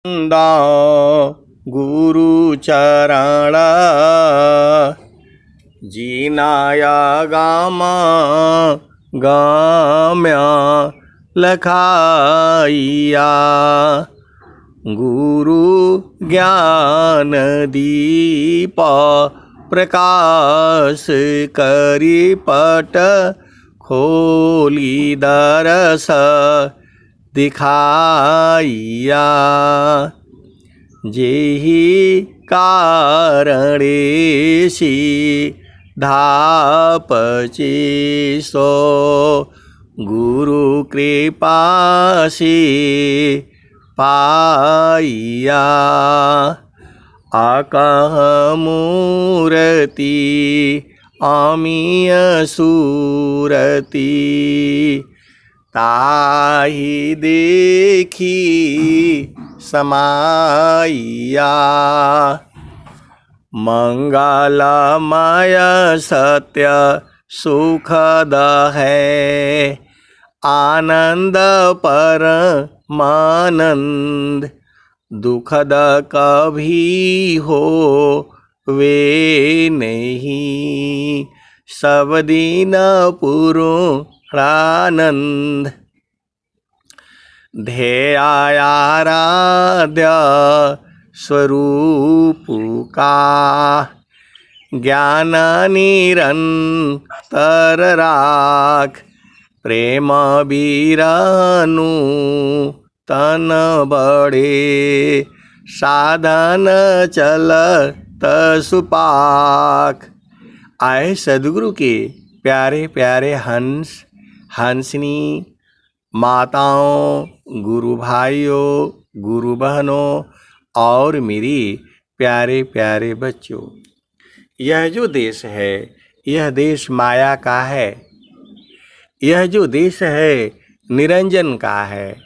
दा गुरु चरण जीनाया गामा गाम्या लखाइया गुरु ज्ञान दीप प्रकाश करी पट खोली दरस दिखाइया जेहि कारणेसी धापचे सो गुरु कृपासी पाइया आकह मूर्ति आमीय सूरति ताहि देखी समाइया मंगलमय सत्य सुखद है आनंद परमानंद दुखद कभी हो वे नहीं सब दिन पूर्णानंद ध्येयाराध्य स्वरूप का ज्ञान निरंतर राख प्रेम बीरानु तन बड़े साधन चलत सुपाक। आए सद्गुरु के प्यारे प्यारे हंस हंसनी माताओं गुरु भाइयों गुरु बहनों और मेरी प्यारे प्यारे बच्चों, यह जो देश है यह देश माया का है। यह जो देश है निरंजन का है।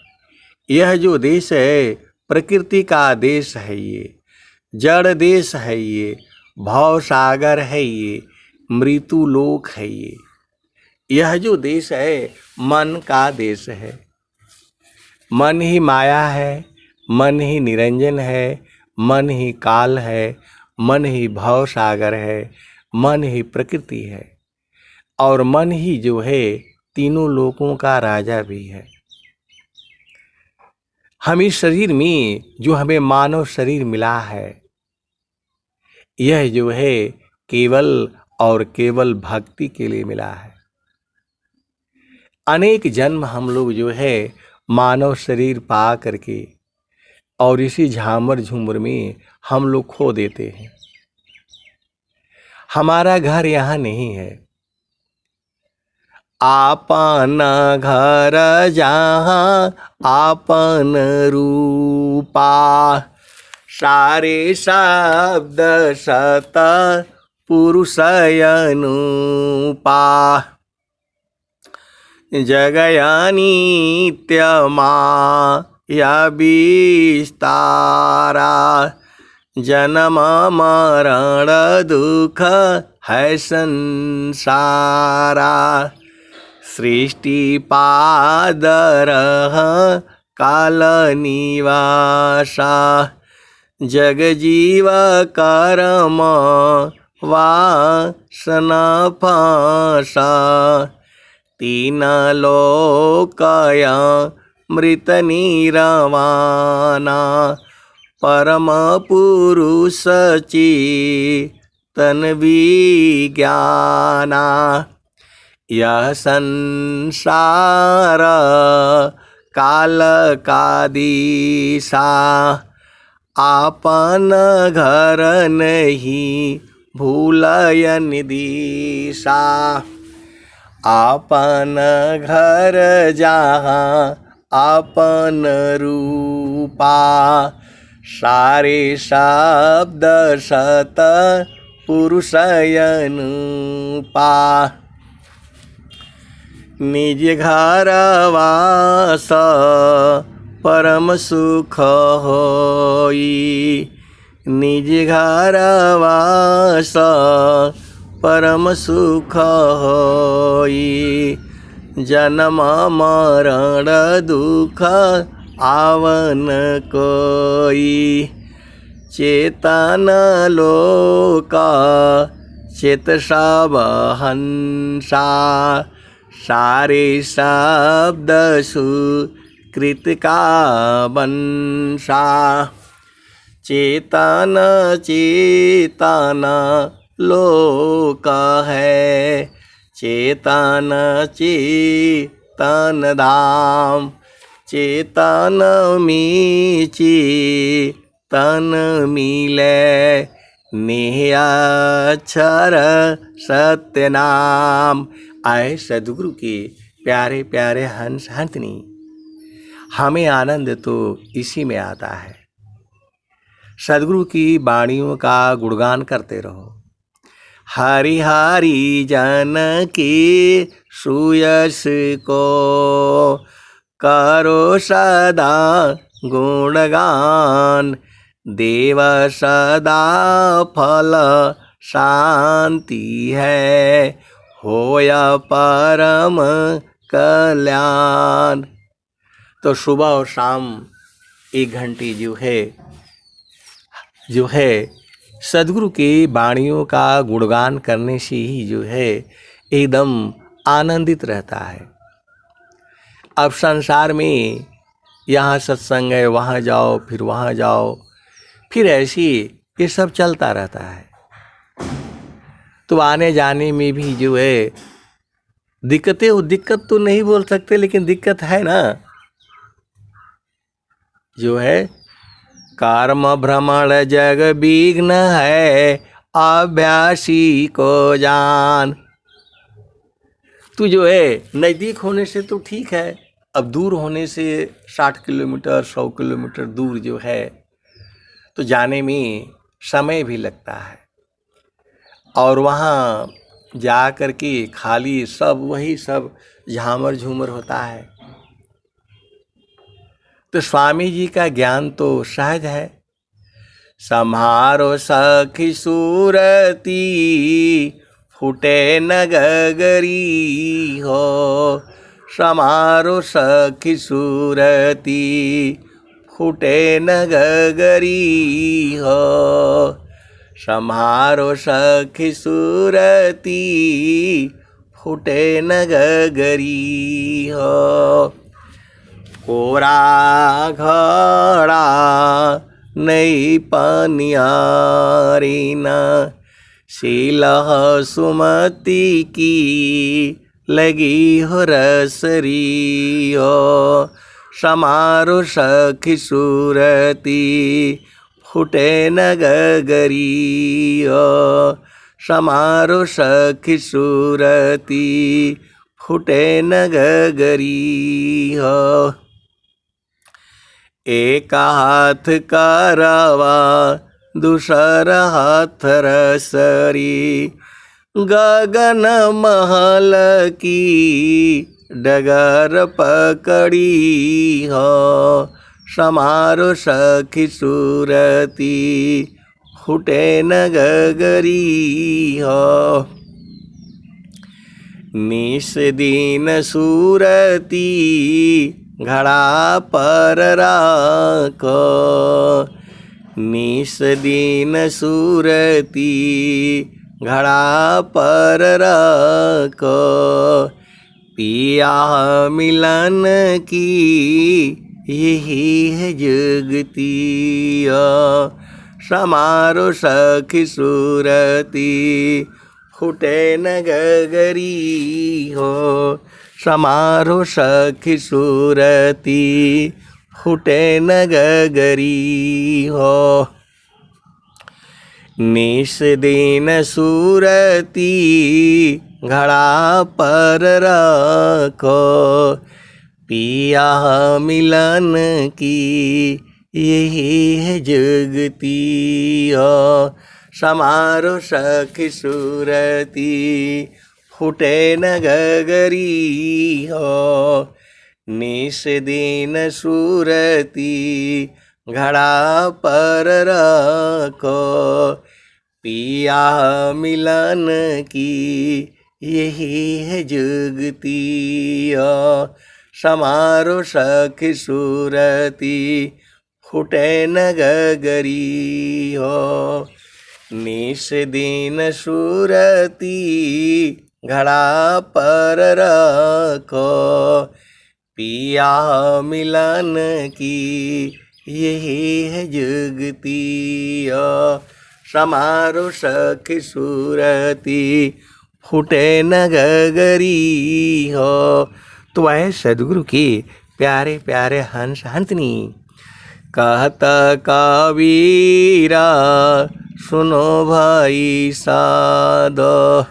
यह जो देश है प्रकृति का देश है। ये जड़ देश है। ये भव सागर है। ये मृत्यु लोक है। यह जो देश है मन का देश है। मन ही माया है, मन ही निरंजन है, मन ही काल है, मन ही भव सागर है, मन ही प्रकृति है और मन ही जो है तीनों लोकों का राजा भी है। हम इस शरीर में जो हमें मानव शरीर मिला है यह जो है केवल और केवल भक्ति के लिए मिला है। अनेक जन्म हम लोग जो है मानव शरीर पा करके और इसी झामर झूमर में हम लोग खो देते हैं। हमारा घर यहाँ नहीं है। आपन घर जहाँ आपन रूपा सारे शब्द सत पुरुष अनुपा जगया नित्य माया विस्तारा जन्म मरण दुख है संसारा सृष्टि पादर काल निवासा जग जीव कर्म वासना फासा तीन लोकया मृत निरवाना परम पुरुष चेतन विज्ञाना यह संसार काल का दिशा आपन घर नहीं भूलयन दिशा आपन घर जहाँ आपन रूपा सारे शब्द सत पुरुष अनुपा निज घर वास परम सुख होई निज घर वास परम सुख होई जन्म मरण दुख आवन कोई। चेतन लोका चित सब हंसा, सारे शब्द सुकृत का वंशा। चेतन चेतन लोक है, चेतन चेतन धाम। चेतन में चेतन मिले, नेह अक्षर सत्य नाम। आए सद्गुरु के प्यारे प्यारे हंस हंसनी, हमें आनंद तो इसी में आता है। सद्गुरु की वाणियों का गुणगान करते रहो। हरि हरि जन की सुयश को करो सदा गुणगान। देव सदा फल शांति है, होया परम कल्याण। तो सुबह और शाम 1 घंटे जो है सद्गुरु के वाणियों का गुणगान करने से ही जो है एकदम आनंदित रहता है। अब संसार में यहाँ सत्संग है, वहाँ जाओ, फिर वहाँ जाओ, फिर ऐसी ये सब चलता रहता है। तो आने जाने में भी जो है दिक्कतें, वो दिक्कत तो नहीं बोल सकते, लेकिन दिक्कत है ना। जो है कर्म भ्रमण जग विघ्न है, अभ्यासी को जान। तू जो है नज़दीक होने से तो ठीक है, अब दूर होने से 60 किलोमीटर 100 किलोमीटर दूर जो है तो जाने में समय भी लगता है। और वहाँ जा कर के खाली सब वही सब झामर झूमर होता है। तो स्वामी जी का ज्ञान तो सहज है। सम्हारो सखी सूरती, फूटे न गगरी हो। समारो सखी सूरती, फूटे न गगरी हो। समारो सखी सूरती, फूटे न गगरी हो। कोरा घड़ा नहीं पनियारी न, शीलह सुमति की लगी हो रसरी हो। समारो सखी सूरती, फूटे न गगरी हो। समारो सखी सूरती, फूटे न गगरी हो। एक हाथ करवा दूसरा हाथ रसरी, गगन महल की डगर पकड़ी हो। समारो सखी सूरती, फूटे न गगरी हो। निस दिन सूरती, घड़ा पर राखो। निस दिन सूरती, घड़ा पर राखो। पिया मिलन की यही है जुगती। समारो सखी सूरती, फूटे न गगरी हो। समारो सखी सूरती, फूटे न गगरी हो। निस दिन सूरती, घड़ा पर रखो। पिया मिलन की यही है जुगती। समारो सखी सूरती, फूटे न गगरी हो। निस दिन सूरती, घड़ा पर रखो। पिया मिलन की यही है जुगती। समारो सखी सूरती फूटे न गगरी हो। निस दिन सूरती घड़ा पर रखो, पिया मिलन की यही है जुगती हो। समारो सखी सूरती फूटे न गगरी हो। तो वह सदगुरु की प्यारे प्यारे हंस हंसनी कहत कबीरा सुनो भाई साधो,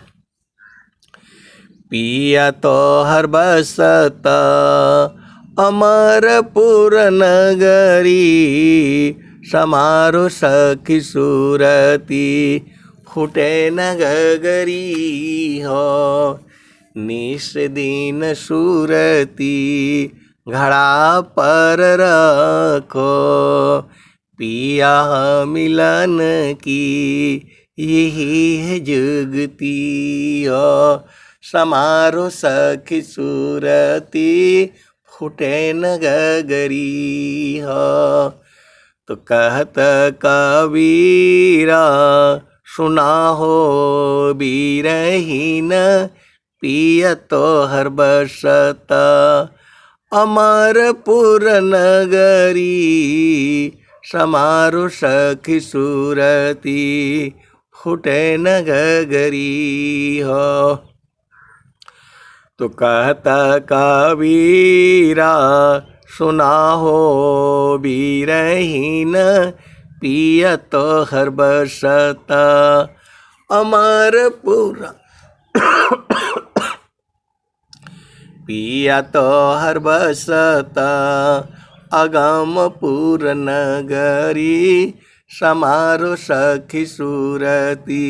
पिया तो हर बसत अमरपुर नगरी, समारो सखी सूरती फूटे न गगरी हो। निस दिन सूरती घड़ा पर रखो, पिया मिलन की यही है जुगती हो। समारो सखी सूरती फूटे न गगरी हो। तो कहत कबीरा सुना हो बीरहीन, पिया तो हर बसत अमरपुर नगरी, समारो सखी सूरती फूटे न गगरी हो। तो कहता कबीरा सुना हो बीरहीन, पिया तो हर बसत अमरपुर पिया तो हर बसत अगमपुर नगरी, समारो सखी सूरती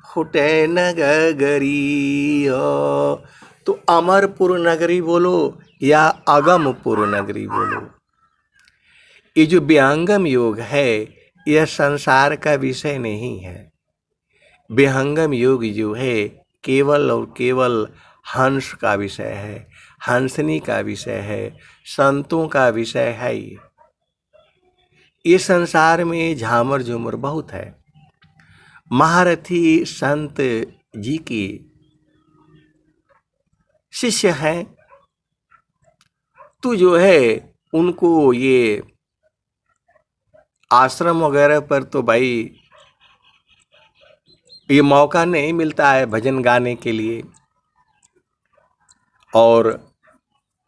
फूटे न गगरी हो। तो अमरपुर नगरी बोलो या अगमपुर नगरी बोलो, ये जो विहंगम योग है यह संसार का विषय नहीं है। विहंगम योग जो है केवल और केवल हंस का विषय है, हंसनी का विषय है, संतों का विषय है। ये संसार में झामर झूमर बहुत है। महारथी संत जी की शिष्य हैं, तो जो है उनको ये आश्रम वगैरह पर तो भाई ये मौका नहीं मिलता है भजन गाने के लिए, और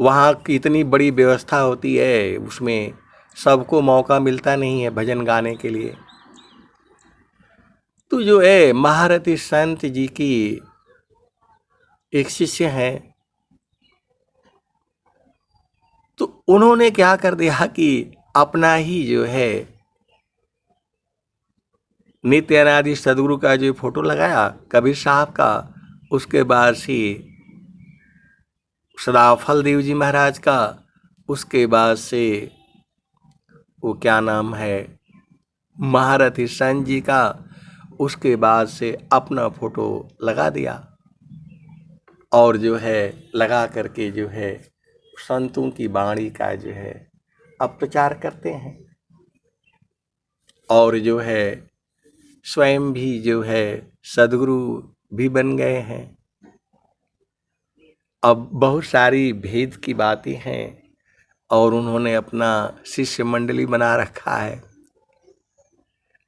वहाँ की इतनी बड़ी व्यवस्था होती है उसमें सबको मौका मिलता नहीं है भजन गाने के लिए। तो जो है महारथी संत जी की एक शिष्य हैं, तो उन्होंने क्या कर दिया कि अपना ही जो है नित्य अनादि सदगुरु का जो फोटो लगाया कबीर साहब का, उसके बाद से सदाफल देव जी महाराज का, उसके बाद से वो क्या नाम है महारथी संत जी का, उसके बाद से अपना फोटो लगा दिया और जो है लगा करके जो है संतों की वाणी का जो है अब प्रचार करते हैं। और जो है स्वयं भी जो है सदगुरु भी बन गए हैं। अब बहुत सारी भेद की बातें हैं और उन्होंने अपना शिष्य मंडली बना रखा है।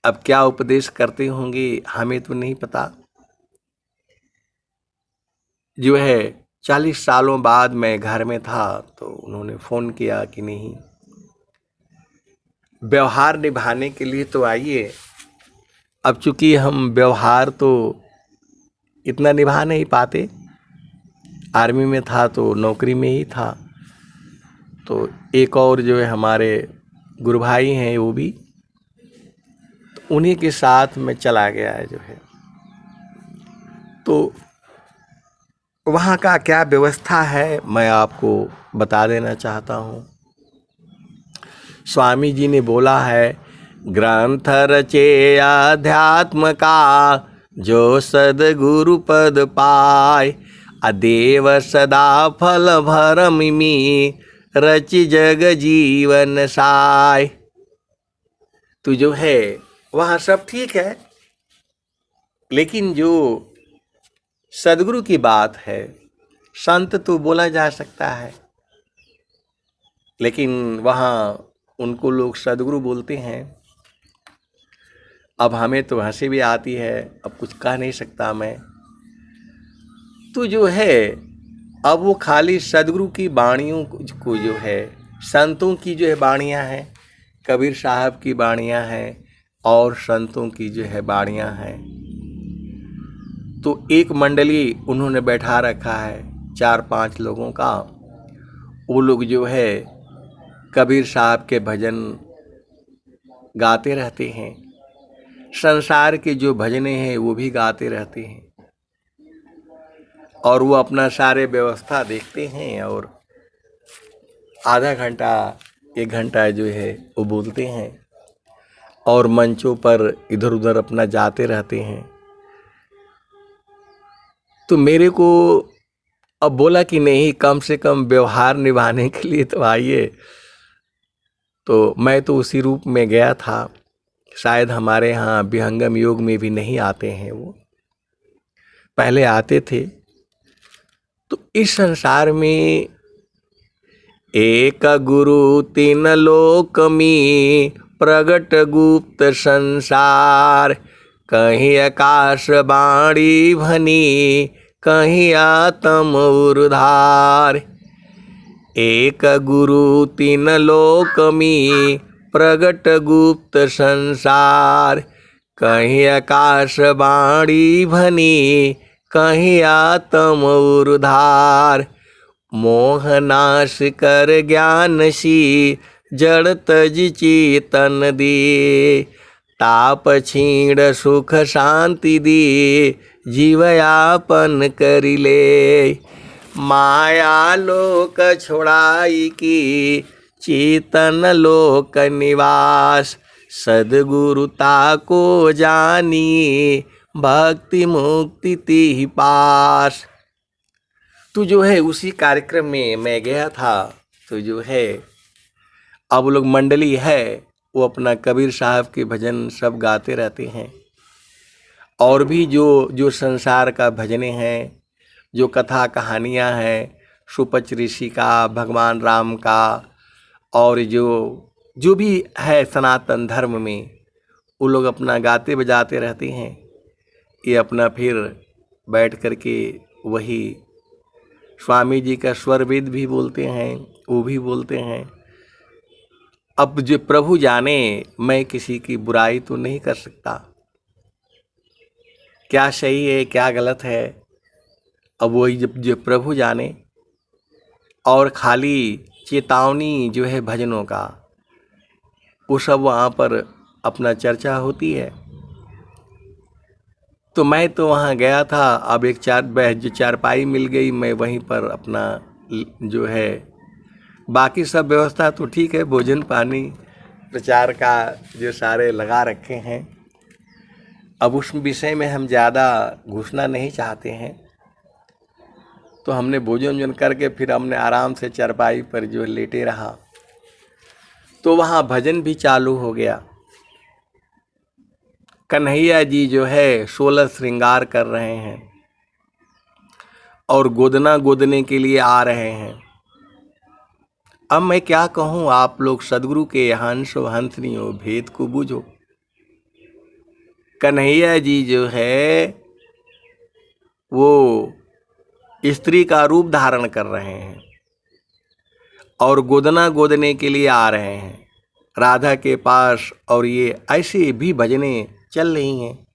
अब क्या उपदेश करते होंगे हमें तो नहीं पता। जो है 40 सालों बाद मैं घर में था तो उन्होंने फ़ोन किया कि नहीं, व्यवहार निभाने के लिए तो आइए। अब चूँकि हम व्यवहार तो इतना निभा नहीं पाते, आर्मी में था तो नौकरी में ही था, तो एक और जो है हमारे गुरु भाई हैं वो भी, तो उन्हीं के साथ मैं चला गया है जो है। तो वहाँ का क्या व्यवस्था है मैं आपको बता देना चाहता हूँ। स्वामी जी ने बोला है, ग्रंथ रचे अध्यात्म का जो सदगुरु पद पाए, अदेव सदा फल भरमिमि रचि जग जीवन साय। तो जो है वहाँ सब ठीक है, लेकिन जो सदगुरु की बात है, संत तो बोला जा सकता है, लेकिन वहाँ उनको लोग सदगुरु बोलते हैं। अब हमें तो हंसी भी आती है, अब कुछ कह नहीं सकता मैं। तो जो है अब वो खाली सदगुरु की वाणियों को जो है, संतों की जो है वाणियाँ हैं, कबीर साहब की वाणियाँ हैं और संतों की जो है वाणियाँ हैं। तो एक मंडली उन्होंने बैठा रखा है 4-5 लोगों का। वो लोग जो है कबीर साहब के भजन गाते रहते हैं, संसार के जो भजने हैं वो भी गाते रहते हैं, और वो अपना सारे व्यवस्था देखते हैं और आधा घंटा 1 घंटा जो है वो बोलते हैं और मंचों पर इधर उधर अपना जाते रहते हैं। तो मेरे को अब बोला कि नहीं, कम से कम व्यवहार निभाने के लिए तो आइए। तो मैं तो उसी रूप में गया था। शायद हमारे यहाँ विहंगम योग में भी नहीं आते हैं, वो पहले आते थे। तो इस संसार में एक गुरु 3 लोक में प्रगट गुप्त संसार, कहीं आकाश बाणी भनी कहीं आत्म उर्धार। एक गुरु 3 लोक में प्रगट गुप्त संसार, कहीं आकाश बाणी भनी कहीं आत्म उर्धार। मोह नाश कर ज्ञान सी जड़ तज चेतन दे, ताप छीण सुख शांति दे जीवयापन करिले। माया लोक छोड़ाई की चेतन लोक निवास, सद्गुरुता को जानी भक्ति मुक्ति तिहि पास। तो जो है उसी कार्यक्रम में मैं गया था। तो जो है अब वो लोग मंडली है, वो अपना कबीर साहब के भजन सब गाते रहते हैं, और भी जो जो संसार का भजने हैं, जो कथा कहानियाँ हैं, सुपच ऋषि का, भगवान राम का, और जो भी है सनातन धर्म में, वो लोग अपना गाते बजाते रहते हैं। ये अपना फिर बैठ कर के वही स्वामी जी का स्वरवेद भी बोलते हैं, वो भी बोलते हैं। अब जो प्रभु जाने, मैं किसी की बुराई तो नहीं कर सकता, क्या सही है क्या गलत है, अब वही जब जो प्रभु जाने। और खाली चेतावनी जो है भजनों का, वो सब वहाँ पर अपना चर्चा होती है। तो मैं तो वहाँ गया था। अब एक चारपाई मिल गई, मैं वहीं पर अपना जो है, बाकी सब व्यवस्था तो ठीक है, भोजन पानी प्रचार का जो सारे लगा रखे हैं। अब उस विषय में हम ज़्यादा घुसना नहीं चाहते हैं। तो हमने भोजन वोजन करके फिर हमने आराम से चारपाई पर जो लेटे रहा। तो वहाँ भजन भी चालू हो गया। कन्हैया जी जो है 16 श्रृंगार कर रहे हैं और गोदना गोदने के लिए आ रहे हैं। अब मैं क्या कहूँ, आप लोग सदगुरु के हंसो हंसनियो भेद को बूझो। कन्हैया जी जो है वो स्त्री का रूप धारण कर रहे हैं और गोदना गोदने के लिए आ रहे हैं राधा के पास, और ये ऐसे भी भजने चल रही हैं।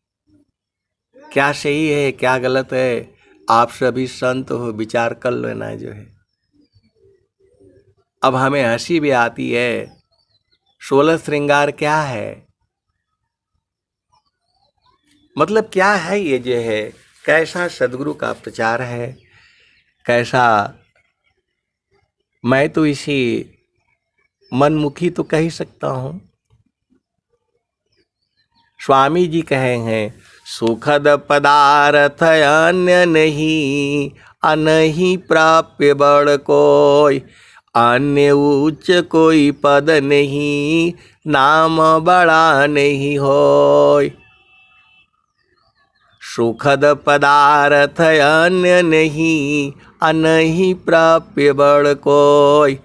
क्या सही है क्या गलत है, आप सभी संत हो, विचार कर लेना जो है। अब हमें हंसी भी आती है, 16 श्रृंगार क्या है, मतलब क्या है ये जो है, कैसा सदगुरु का प्रचार है, कैसा। मैं तो इसी मनमुखी तो कह ही सकता हूँ। स्वामी जी कहे हैं, सुखद पदार्थ अन्य नहीं, अनहि प्राप्य बड़ कोय, अन्य उच्च कोई पद नहीं, नाम बड़ा नहीं होय। सुखद पदार्थ अन्य नहीं, अनहि प्राप्य बड़ कोय,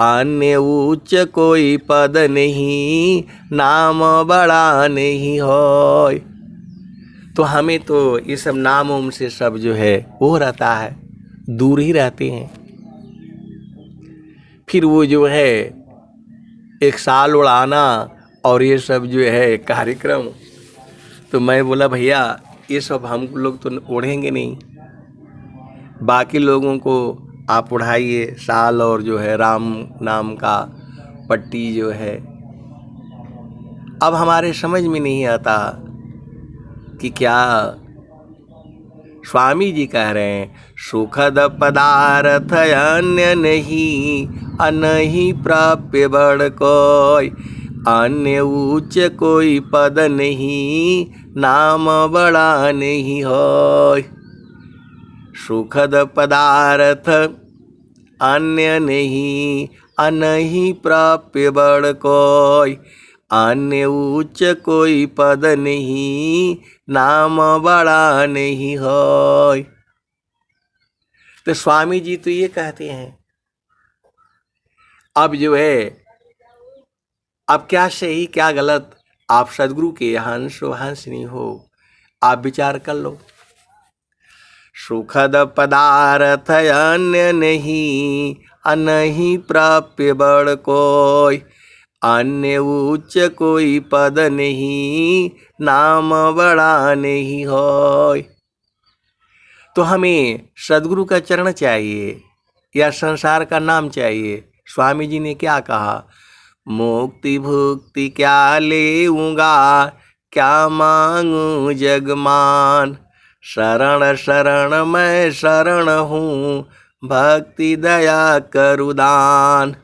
अन्य उच्च कोई पद नहीं, नाम बड़ा नहीं होय। तो हमें तो ये सब नाम उम से सब जो है वो रहता है, दूर ही रहते हैं। फिर वो जो है एक साल उड़ाना और ये सब जो है कार्यक्रम, तो मैं बोला भैया ये सब हम लोग तो ओढ़ेंगे नहीं, बाकी लोगों को आप उड़ाइए साल और जो है राम नाम का पट्टी जो है। अब हमारे समझ में नहीं आता कि क्या स्वामी जी कह रहे हैं, सुखद पदार्थ अन्य नहीं, अनहि प्राप्य बड़ कोय, अन्य उच्च कोई पद नहीं, नाम बड़ा नहीं होय। सुखद पदार्थ अन्य नहीं, अनहि प्राप्य बड़ कोय, अन्य उच्च कोई पद नहीं, नाम बड़ा नहीं होय। तो स्वामी जी तो ये कहते हैं। अब जो है अब क्या सही क्या गलत, आप सदगुरु के हंस हंसनी हो, आप विचार कर लो। सुखद पदार्थ अन्य नहीं, अनहि प्राप्य बड़ कोय, अन्य उच्च कोई पद नहीं, नाम बड़ा नहीं होय। तो हमें सदगुरु का चरण चाहिए या संसार का नाम चाहिए? स्वामी जी ने क्या कहा, मुक्ति भुक्ति क्या लेऊंगा, क्या मांगू जगमान, शरण शरण मैं शरण हूँ, भक्ति दया करु दान।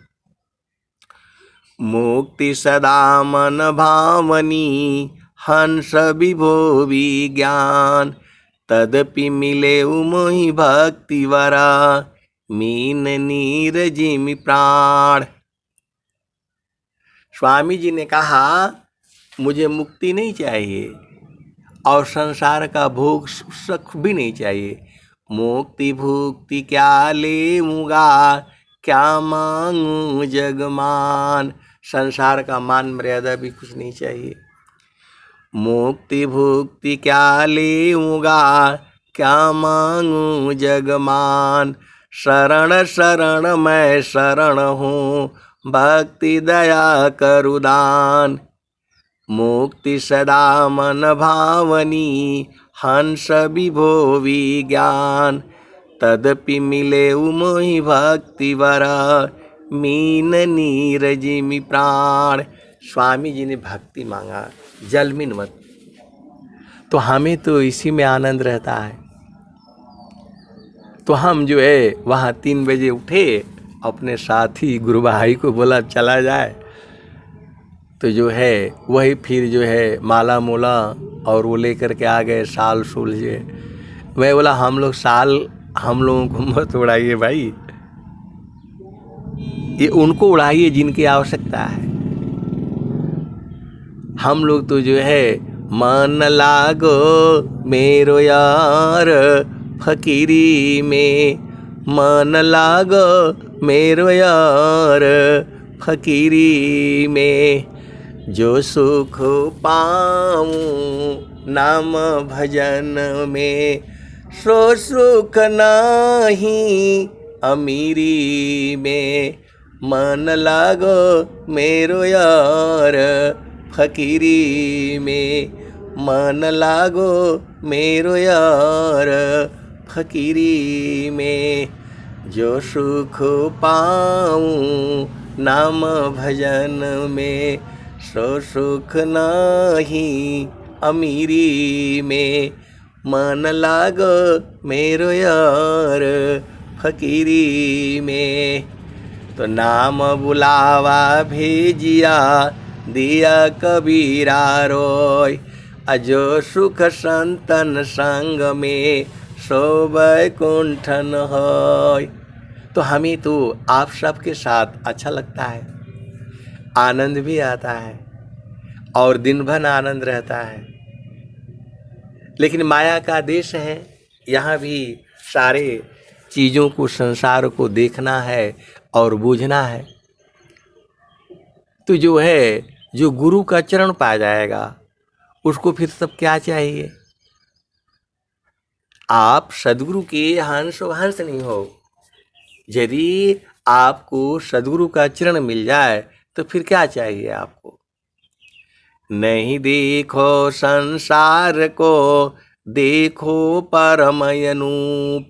मुक्ति सदा मन भावनी, हंस विभो विज्ञान, तदपि मिले मोहि भक्ति वरा, मीन नीर जिमि प्राण। स्वामी जी ने कहा मुझे मुक्ति नहीं चाहिए और संसार का भोग सुख भी नहीं चाहिए। मुक्ति भुक्ति क्या लेऊंगा, क्या मांगू जगमान, संसार का मान मर्यादा भी कुछ नहीं चाहिए। मुक्ति भुक्ति क्या लेऊंगा, क्या मांगू जगमान, शरण शरण मैं शरण हूँ, भक्ति दया करु दान। मुक्ति सदा मन भावनी, हंस विभो विज्ञान, तदपि मिले मोहि भक्ति वरा, मीन नीर जिमि प्राण। स्वामी जी ने भक्ति मांगा, जल मिन मत। तो हमें तो इसी में आनंद रहता है। तो हम जो है वहाँ 3 बजे उठे, अपने साथी गुरु भाई को बोला चला जाए, तो जो है वही फिर जो है माला मोला और वो लेकर के आ गए, साल सुलझे। मैं बोला हम लोग साल हम लोगों को मत उड़ाइए भाई, ये उनको उड़ाइए जिनकी आवश्यकता है। हम लोग तो जो है मन लागो मेरो यार फकीरी में, मन लागो मेरो यार फकीरी में, जो सुख पाऊं नाम भजन में, सो सुख नाही अमीरी में, मन लागो मेरो यार फकीरी में, मन लागो मेरो यार फकीरी में, जो सुख पाऊं नाम भजन में, सो सुख नाही अमीरी में, मन लागो मेरो यार फकीरी में। तो नाम बुलावा भेजिया दिया कबीरा रोय, अजो सुख संतन संग में, सो बैकुंठन होय। तो हमें तो आप सबके साथ अच्छा लगता है, आनंद भी आता है और दिन भर आनंद रहता है। लेकिन माया का देश है, यहाँ भी सारे चीज़ों को, संसार को देखना है और बूझना है। तो जो है, जो गुरु का चरण पा जाएगा, उसको फिर सब क्या चाहिए। आप सदगुरु के हंस हंस नहीं हो। यदि आपको सदगुरु का चरण मिल जाए तो फिर क्या चाहिए आपको। नहीं देखो संसार को, देखो परमयनूप।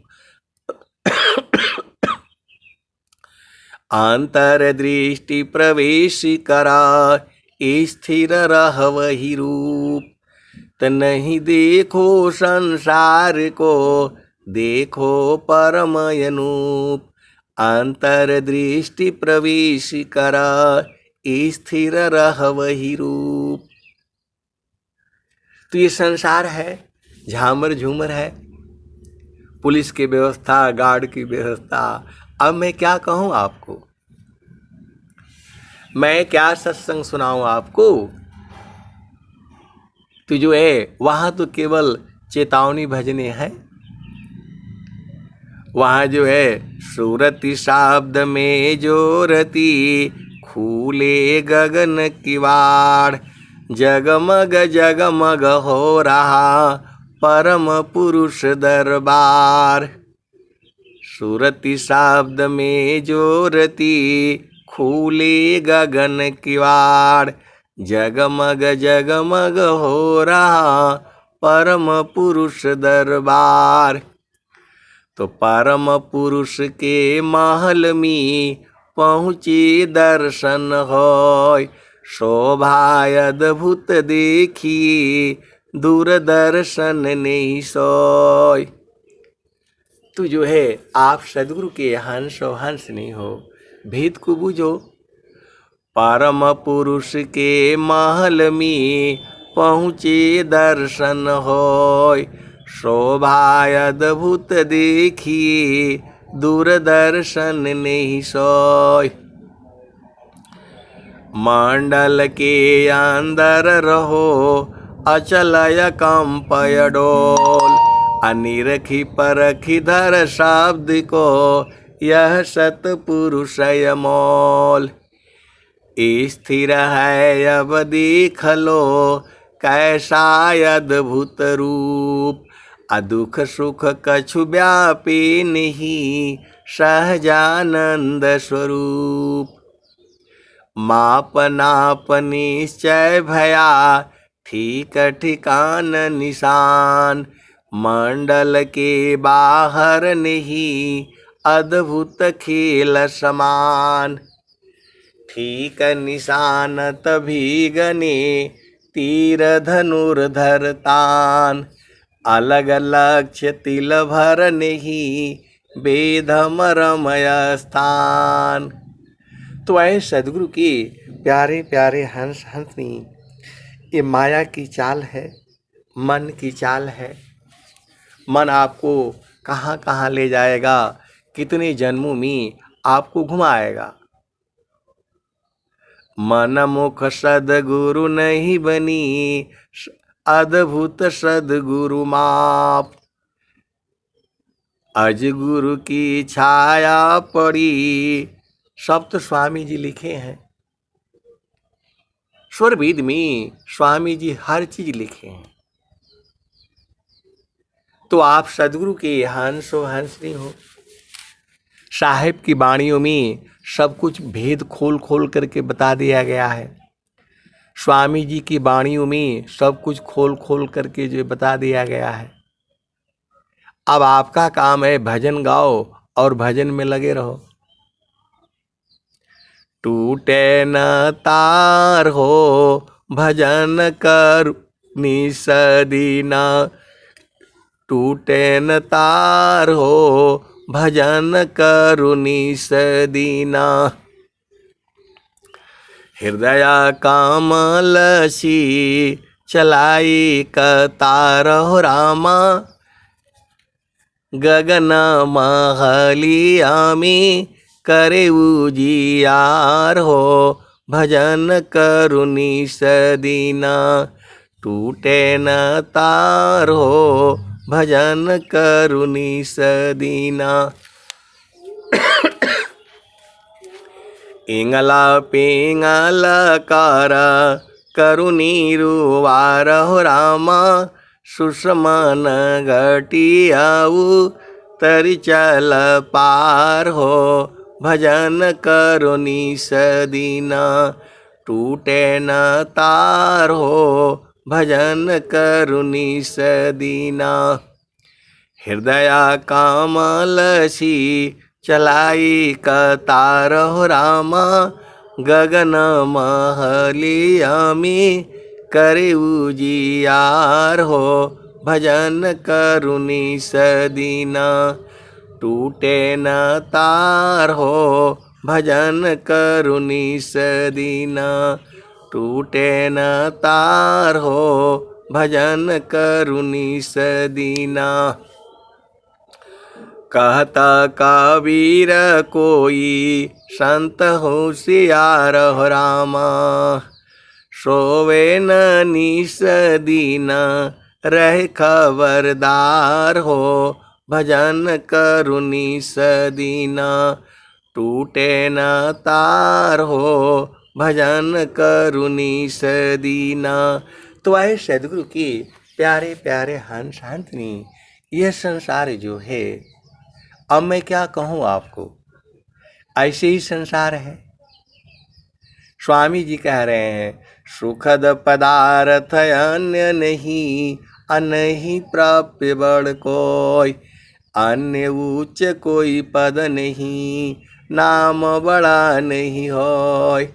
अंतर्दृष्टि प्रवेश करा, स्थिर रह वही रूप। त नहीं देखो संसार को, देखो परमयनूप। अंतर्दृष्टि प्रवेश करा, स्थिर रह वही रूप। तो ये संसार है, झामर झूमर है, पुलिस की व्यवस्था, गार्ड की व्यवस्था। अब मैं क्या कहूँ आपको, मैं क्या सत्संग सुनाऊं आपको। तो जो है वहाँ तो केवल चेतावनी भजने हैं। वहाँ जो है सूरति शब्द में जोरती, खुले गगन किवाड़। जगमग जगमग हो रहा परम पुरुष दरबार। सूरति शब्द में जोरती, खुले गगन किवाड़। जगमग जगमग हो रहा परम पुरुष दरबार। तो परम पुरुष के महल में पहुँचे दर्शन होय। शोभा अद्भुत देखी, दूरदर्शन नहीं सोय। तो जो है आप सदगुरु के हंस हंस नहीं हो, भेद को बूझो। परम पुरुष के महल में पहुँचे दर्शन होय। शोभा अद्भुत देखी, दूरदर्शन नहीं सोय। मंडल के अंदर रहो, अचलय कंपय डोल। अनिरखी परखी धर शब्द को, यह सतपुरुषय मोल। स्थिर है अब देख लो, कैसा अद्भुत रूप। दुख सुख कछु व्यापी नहीं, सहजानंद स्वरूप। माप नाप निश्चय भया, ठीक ठिकान निशान। मंडल के बाहर नहीं, अद्भुत खेल समान। ठीक निशान तभी गने, तीर धनुर्धर तान। अलग लक्ष्य तिल भर नहीं, वेद मरमय स्थान। तो ऐ सदगुरु की प्यारे प्यारे हंस हंसनी, ये माया की चाल है, मन की चाल है। मन आपको कहाँ कहाँ ले जाएगा, कितने जन्मों में आपको घुमाएगा। मन मुख सदगुरु नहीं बनी, अद्भुत सदगुरु माप। अजगुरु की छाया पड़ी, सब तो स्वामी जी लिखे हैं। स्वरवेद में स्वामी जी हर चीज लिखे हैं। तो आप सदगुरु के हंसो हंसनी हो। साहिब की वाणियों में सब कुछ भेद खोल खोल करके बता दिया गया है। स्वामी जी की वाणियों में सब कुछ खोल खोल करके जो बता दिया गया है। अब आपका काम है भजन गाओ और भजन में लगे रहो। टूटे न तार हो भजन कर निसदीना। टूटे न तार हो भजन करु निसदीना। हृदय कामल सी चलाई कतार हो रामा। गगन महलिया में करे उजियार हो। भजन करू निस दीना टूटे न तार हो। भजन करू निस दीना। इंगला पिंगल कर करू नीरुवार हो रामा। सुषमन घटियाऊ तरि चल पार हो। भजन करो निस दीना टूटे न तार हो। भजन करो निस दीना। हृदय कमल सी चलाई कतार हो रामा। गगन महलिया में करे उजियार हो। भजन करू निस दीना टूटे न तार हो। भजन करू निस दीना टूटे न तार हो। भजन करू निस दीना। कहता कबीर कोई संत होशियार हो रामा। सोवे न निस दीना रह खबरदार हो। भजन करू निस दीना टूटे न तार हो। भजन करू निस दीना। तो आए सदगुरु की प्यारे प्यारे हंस हंसनी, यह संसार जो है, अब मैं क्या कहूँ आपको, ऐसे ही संसार है। स्वामी जी कह रहे हैं, सुखद पदार्थ अन्य नहीं, अनहि प्राप्य बड़ कोई। अन्य उच्च कोई पद नहीं, नाम बड़ा नहीं होय।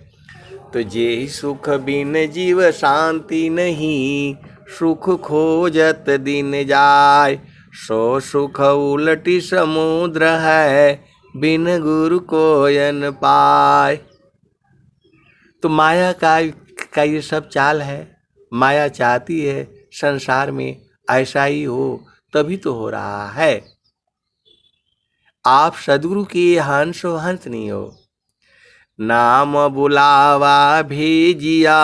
तो जे सुख बिन जीव शांति नहीं, सुख खोजत दिन जाय। सो सुख उलटी समुद्र है, बिन गुरु कोयन पाय। तो माया का ये सब चाल है। माया चाहती है संसार में ऐसा ही हो, तभी तो हो रहा है। आप सदगुरु की हंस हो हंस नहीं हो। नाम बुलावा भेजिया,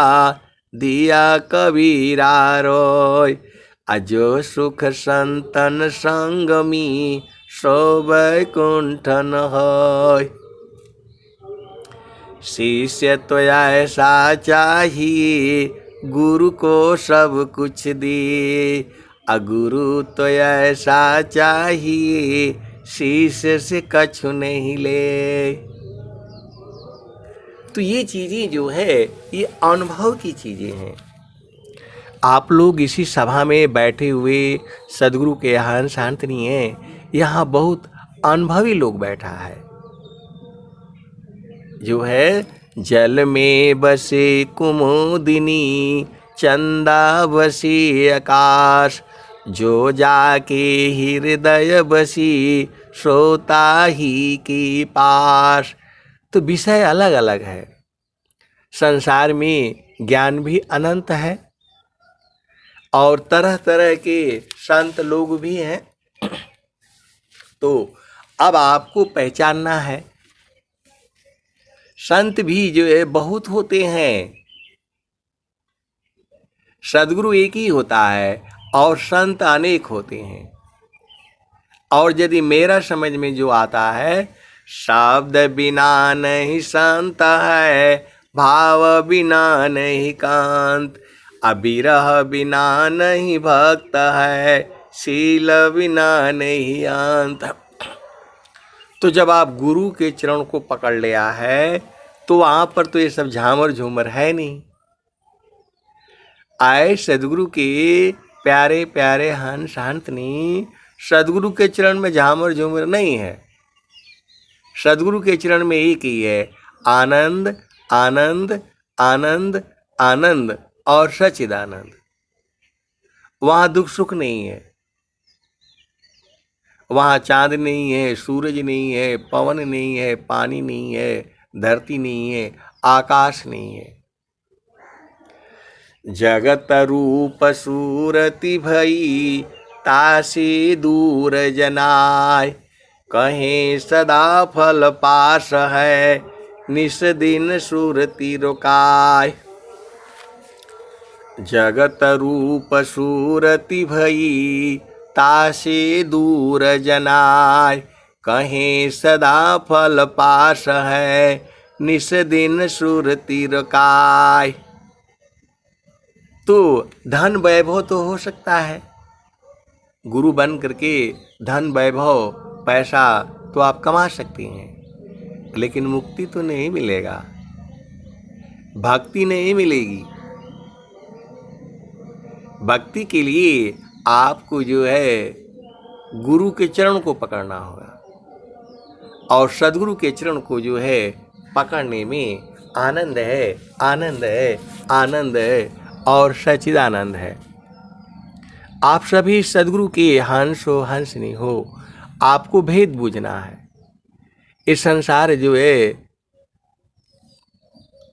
दिया कबीरा रोय। अजो सुख संतन संगमी, सो वैकुंठन होय। शिष्य तो ऐसा चाहिए, गुरु को सब कुछ दे। अगुरु तो ऐसा चाहिए, शिष्य से कछु नहीं ले। तो ये चीजें जो है, ये अनुभव की चीजें हैं। आप लोग इसी सभा में बैठे हुए सदगुरु के यहाँ शांत नहीं है। यहाँ बहुत अनुभवी लोग बैठा है, जो है जल में बसे कुमुदिनी, चंदा बसी आकाश। जो जाके हृदय बसी, सोता ही के पास। तो विषय अलग अलग है। संसार में ज्ञान भी अनंत है और तरह तरह के संत लोग भी हैं। तो अब आपको पहचानना है, संत भी जो है बहुत होते हैं। सदगुरु एक ही होता है और संत अनेक होते हैं। और यदि मेरा समझ में जो आता है, शब्द बिना नहीं संत है, भाव बिना नहीं कांत। अविरह बिना नहीं भक्त है, शील बिना नहीं अंत। तो जब आप गुरु के चरण को पकड़ लिया है, तो वहाँ पर तो ये सब झामर झूमर है नहीं। आए सदगुरु के प्यारे प्यारे हंस हंसनी, सदगुरु के चरण में झामर झूमर नहीं है। सदगुरु के चरण में एक ही है, आनंद आनंद आनंद आनंद और सच्चिदानंद। वहाँ दुख सुख नहीं है, वहाँ चांद नहीं है, सूरज नहीं है, पवन नहीं है, पानी नहीं है, धरती नहीं है, आकाश नहीं है। जगत रूप सूरति भई, तासी दूर जनाय। कहीं सदा फल पास है, निस दिन सुरति रोकाय। जगत रूप सुरति भई, तासे दूर जनाय। कहीं सदा फल पास है, निस दिन सुरति रोकाय। तो धन वैभव तो हो सकता है, गुरु बन करके धन वैभव पैसा तो आप कमा सकती हैं, लेकिन मुक्ति तो नहीं मिलेगा, भक्ति नहीं मिलेगी। भक्ति के लिए आपको जो है गुरु के चरण को पकड़ना होगा, और सद्गुरु के चरण को जो है पकड़ने में आनंद है, आनंद है, आनंद है और सच्चिदानंद है। आप सभी सद्गुरु के हंस हो, हंसनी हो। आपको भेद बूझना है। इस संसार जो है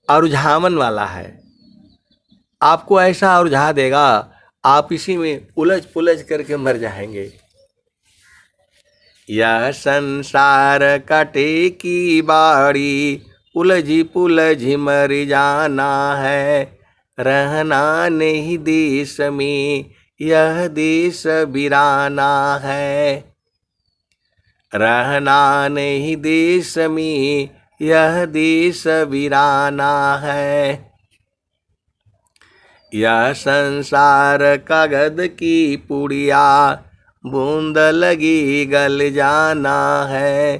अरुझावन वाला है, आपको ऐसा अरुझा देगा, आप इसी में उलझ पुलझ करके मर जाएंगे। यह संसार काटे की बाड़ी, उलझी पुलझी मर जाना है। रहना नहीं देश में, यह देश वीराना है। रहना नहीं देश में, यह देश वीराना है। यह संसार कागज की पुड़िया, बूंद लगी गल जाना है।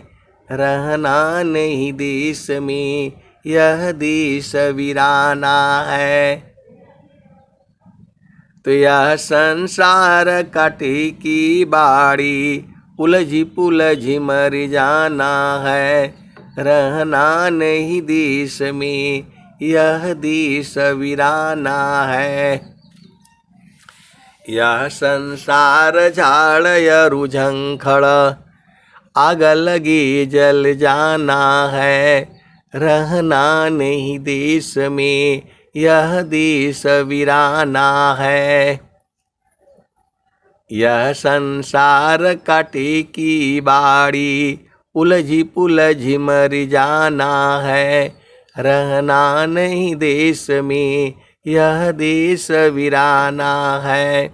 रहना नहीं देश में, यह देश वीराना है। तो यह संसार काटे की बाड़ी, उलझी पुलझी मर जाना है। रहना नहीं देश में, यह देश वीराना है। यह संसार झाड़ यरु झंखड़, आग लगी जल जाना है। रहना नहीं देश में, यह देश वीराना है। यह संसार काटे की बाड़ी, उलझी पुलझी मर जाना है। रहना नहीं देश में, यह देश वीराना है।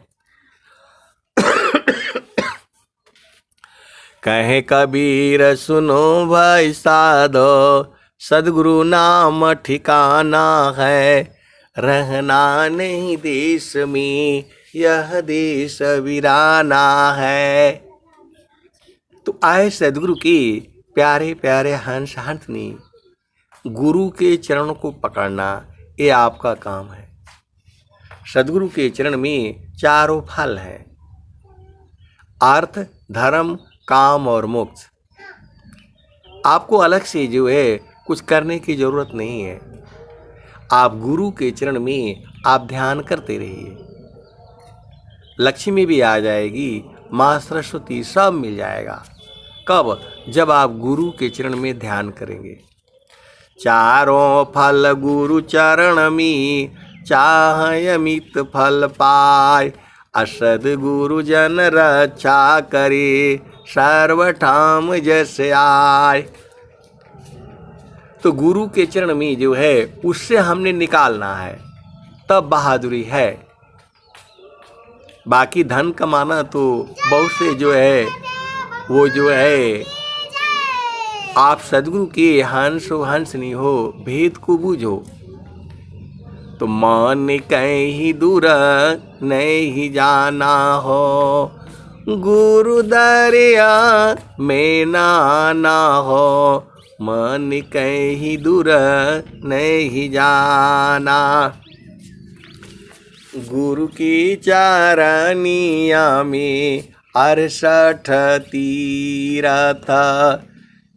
कहे कबीर सुनो भाई साधो, सद्गुरु नाम ठिकाना है। रहना नहीं देश में, यह देश वीराना है। तो आए सद्गुरु के प्यारे प्यारे हंस हंसनी, गुरु के चरण को पकड़ना ये आपका काम है। सद्गुरु के चरण में चारों फल हैं, अर्थ, धर्म, काम और मोक्ष। आपको अलग से जो है कुछ करने की जरूरत नहीं है। आप गुरु के चरण में आप ध्यान करते रहिए, लक्ष्मी भी आ जाएगी, माँ सरस्वती सब मिल जाएगा। कब? जब आप गुरु के चरण में ध्यान करेंगे। चारों फल गुरु चरण में, चाह अमित फल पाय। असद गुरु जन रक्षा करे, सर्वठाम जस आय। तो गुरु के चरण में जो है उससे हमने निकालना है, तब बहादुरी है। बाकी धन कमाना तो बहुत से जो है वो जो है, आप सद्गुरु के हंस हो हंसनी हो, भेद को बूझो। तो मन कहीं दूर नहीं जाना हो, गुरु दरिया में ना आना हो। मन कहीं दूर नहीं जाना, गुरु की चारनिया में 68 तीरथ।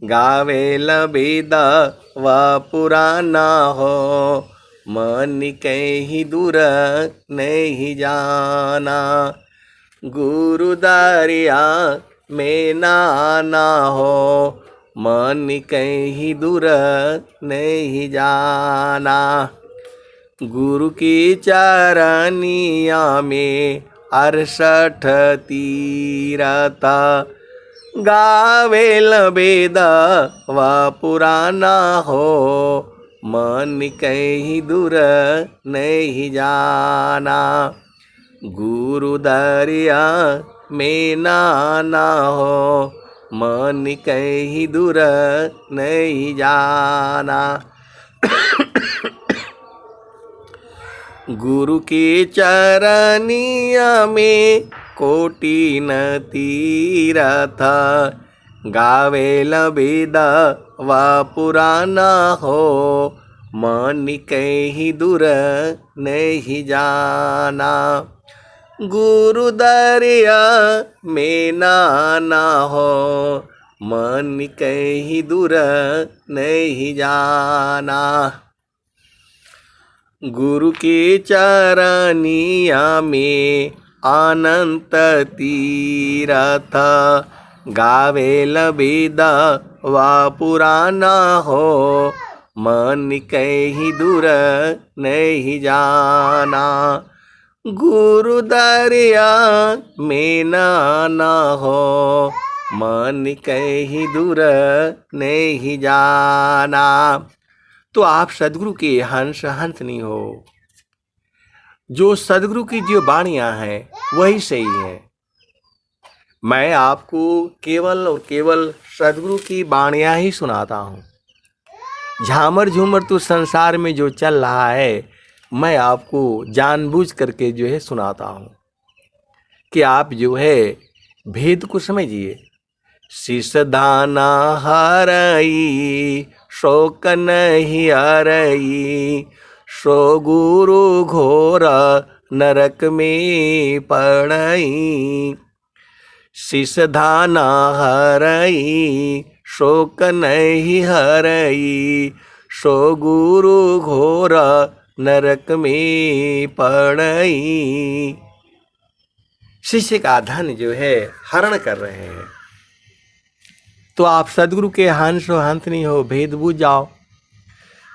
गावे वेद व पुराना हो, मन कहीं दूर नहीं जाना। गुरु दरिया में ना आना हो, मन कहीं दूर नहीं जाना। गुरु की चरनिया में 68 तीरथ गावेल वेद व पुराना हो मन कहीं दूर नहीं जाना गुरु दरिया में नाना हो मन कहीं दूर नहीं जाना गुरु के चरनिया में कोटि न तीरथ गावेल वेद व पुराना हो मन कहीं दूर नहीं जाना गुरु दरिया में नाना हो मन कहीं दूर नहीं जाना गुरु के चरनिया में अनंत तीरथ गावेल वेद व पुराना हो मन कहीं दूर नहीं जाना गुरु दरिया में नाना हो मन कहीं दूर नहीं जाना। तो आप सदगुरु के हंस हंस नहीं हो। जो सदगुरु की जो वाणियाँ हैं वही सही है। मैं आपको केवल और केवल सदगुरु की वाणियाँ ही सुनाता हूँ। झामर झूमर तो संसार में जो चल रहा है मैं आपको जानबूझ करके जो है सुनाता हूँ कि आप जो है भेद को समझिए। शीश दाना हरई शोक नहीं हरई सो गुरु घोर नरक में पड़ई शीश दाना हरई शोक नहीं हरई सो गुरु घोर नरक में पड़ई। शिष्य का धन जो है हरण कर रहे हैं तो आप सदगुरु के हंस हो हंस नहीं हो, भेद बूझ जाओ।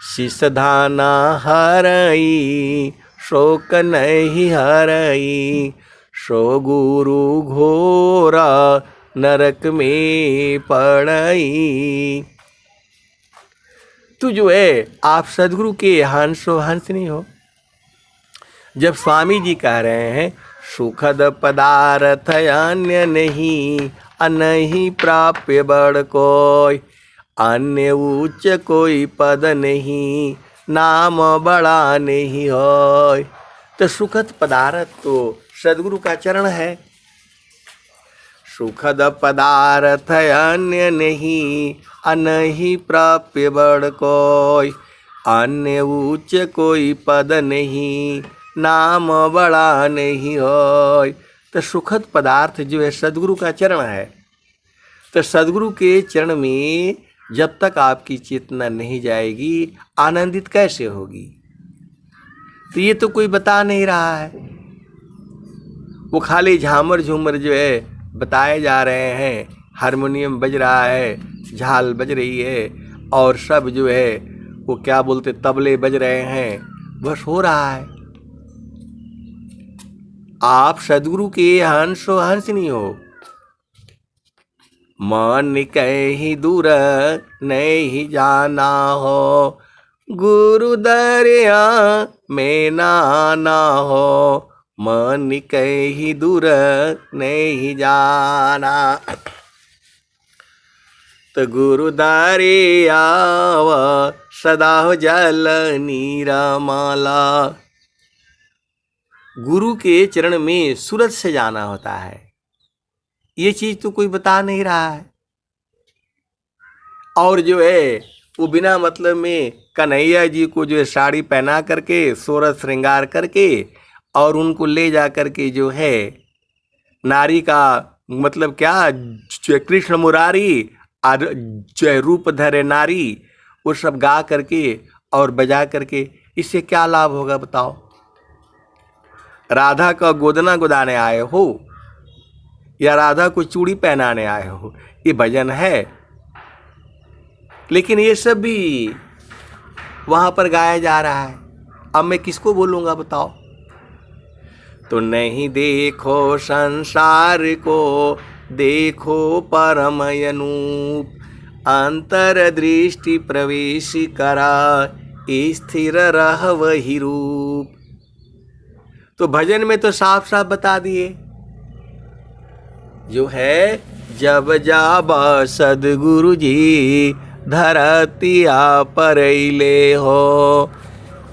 शीश दाना हरई शोक नहीं हरई सो गुरु घोर नरक में पड़ई। तो जो है आप सदगुरु के हंस हो हंस नहीं हो। जब स्वामी जी कह रहे हैं सुखद पदार्थ अन्य नहीं अनहि प्राप्य बड़ कोई अन्य उच्च कोई पद नहीं नाम बड़ा नहीं होय। तो सुखद पदार्थ तो सदगुरु का चरण है। सुखद पदार्थ अन्य नहीं अनहि प्राप्य बड़ कोई अन्य उच्च कोई पद नहीं नाम बड़ा नहीं होय। तो सुखद पदार्थ जो है सदगुरु का चरण है। तो सदगुरु के चरण में जब तक आपकी चेतना नहीं जाएगी आनंदित कैसे होगी। तो ये तो कोई बता नहीं रहा है। वो खाली झामर झूमर जो है बताए जा रहे हैं, हारमोनियम बज रहा है, झाल बज रही है और सब जो है वो क्या बोलते तबले बज रहे हैं, बस हो रहा है। आप सदगुरु के हंस हो हंस नहीं हो। मन कहीं दूर नहीं जाना हो गुरु दरिया में नाना हो मन कहीं दूर नहीं जाना। तो गुरु दरिया सदा हो जल नीरमाला। गुरु के चरण में सूरज से जाना होता है। ये चीज तो कोई बता नहीं रहा है। और जो है वो बिना मतलब में कन्हैया जी को जो है साड़ी पहना करके सोरठ श्रृंगार करके और उनको ले जा करके जो है नारी का मतलब क्या कृष्ण मुरारी जो रूप धरे नारी वो सब गा करके और बजा करके इससे क्या लाभ होगा बताओ। राधा का गोदना गोदाने आए हो या राधा को चूड़ी पहनाने आए हो, ये भजन है। लेकिन ये सब भी वहाँ पर गाया जा रहा है। अब मैं किसको बोलूँगा बताओ। तो नहीं देखो संसार को, देखो परम अनूप। अंतर्दृष्टि प्रवेश करा, स्थिर रह वही रूप। तो भजन में तो साफ साफ बता दिए जो है, जब जाब सदगुरु जी धरतिया परैले हो,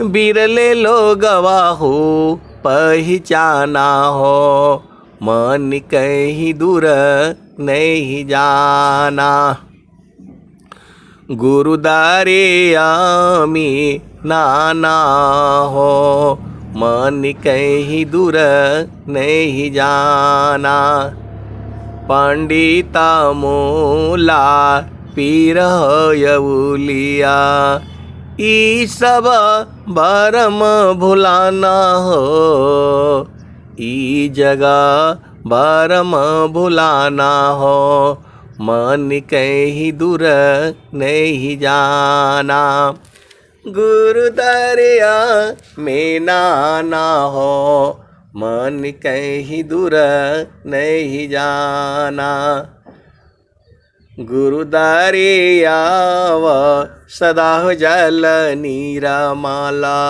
बिरले लोगवा हो पहचाना हो, मन कहीं दूर नहीं जाना। गुरुदारे आमी नाना हो, मन कहीं दूर नहीं जाना। पंडिता मूला पीर यौलिया, ई सब भरम भुलाना हो, ई जगह भरम भुलाना हो, मन कहीं दूर नहीं जाना। गुरु दरिया में नाना हो, मन कहीं दूर नहीं जाना। गुरु दरिया व सदा जल नीरा माला,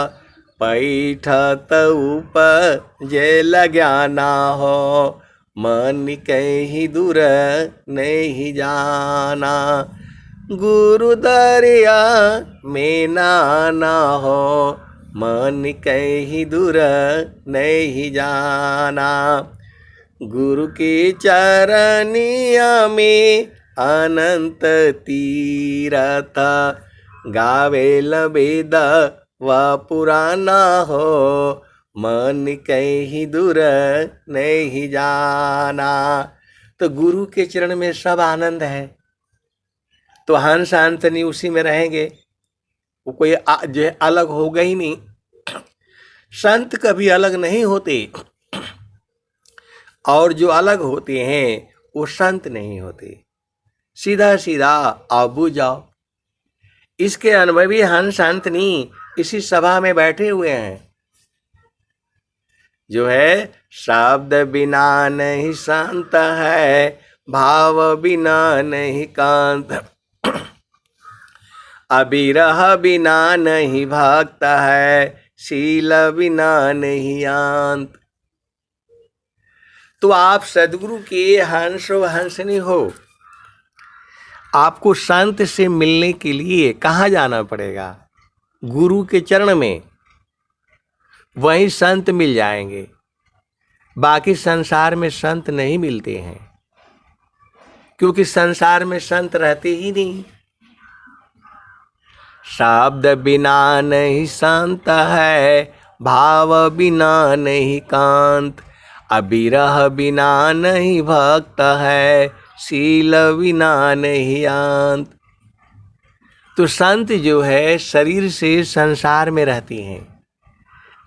पैठत उपजे ज्ञाना हो, मन कहीं दूर नहीं जाना। गुरु दरिया में नाना हो, मन कहीं दूर नहीं जाना। गुरु के चरनिया में अनंत तीरथ, गावेल वेद व पुराना हो, मन कहीं दूर नहीं जाना। तो गुरु के चरण में सब आनंद है, तो हंस अंतनी उसी में रहेंगे, वो कोई जो है अलग होगा ही नहीं। संत कभी अलग नहीं होते, और जो अलग होते हैं वो संत नहीं होते। सीधा सीधा आओ बुझाओ। इसके अनुभवी हंस अंतनी इसी सभा में बैठे हुए हैं। जो है, शब्द बिना नहीं शांत है, भाव बिना नहीं कांत, अविरह बिना नहीं भक्त है, शील बिना नहीं अंत। तो आप सदगुरु के हंसो हंसनी हो। आपको संत से मिलने के लिए कहाँ जाना पड़ेगा? गुरु के चरण में, वहीं संत मिल जाएंगे। बाकी संसार में संत नहीं मिलते हैं, क्योंकि संसार में संत रहते ही नहीं। शब्द बिना नहीं शांत है, भाव बिना नहीं कांत, अविरह बिना नहीं भक्त है, शील बिना नहीं अंत। तो संत जो है शरीर से संसार में रहती हैं,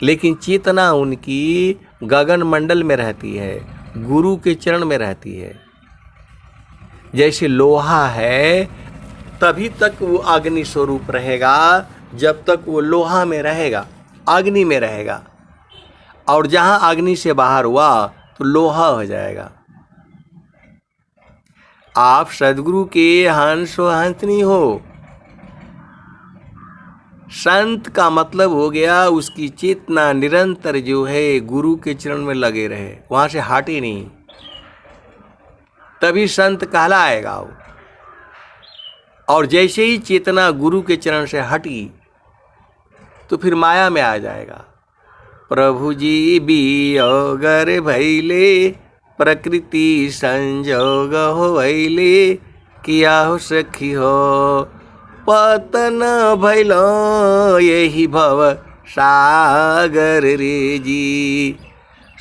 लेकिन चेतना उनकी गगन मंडल में रहती है, गुरु के चरण में रहती है। जैसे लोहा है, तभी तक वो अग्नि स्वरूप रहेगा जब तक वो लोहा में रहेगा, अग्नि में रहेगा। और जहाँ अग्नि से बाहर हुआ तो लोहा हो जाएगा। आप सदगुरु के हंसो हंसनी हो। संत का मतलब हो गया उसकी चेतना निरंतर जो है गुरु के चरण में लगे रहे, वहाँ से हटे नहीं, तभी संत कहलाएगा वो। और जैसे ही चेतना गुरु के चरण से हटी तो फिर माया में आ जाएगा। प्रभु जी बियोगर भैले, प्रकृति संजोग हो भैले, किया हो सखी हो पतन भैलो, यही भव सागर रे जी।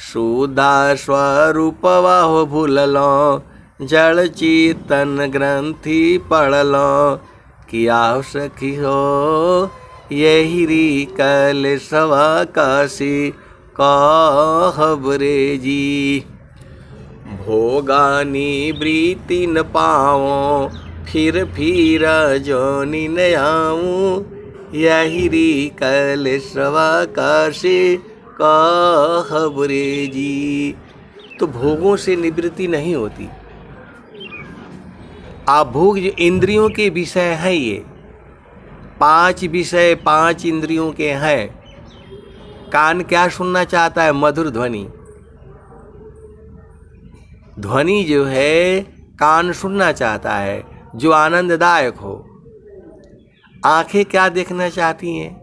सुधा स्वरूपवा हो भूललो, जड़ चेतन ग्रंथि पढ़लो, किया हो सखी हो यही री कल सवा काशी कहब रे जी। भोगानी वृत्ति न पाओ, फिर जोनि न आऊँ, यही री कल सवा काशी कहबरे जी। तो भोगों से निवृत्ति नहीं होती। आप भोग जो इंद्रियों के विषय हैं, ये 5 विषय 5 इंद्रियों के हैं। कान क्या सुनना चाहता है? मधुर ध्वनि। ध्वनि जो है कान सुनना चाहता है, जो आनंददायक हो। आंखें क्या देखना चाहती हैं?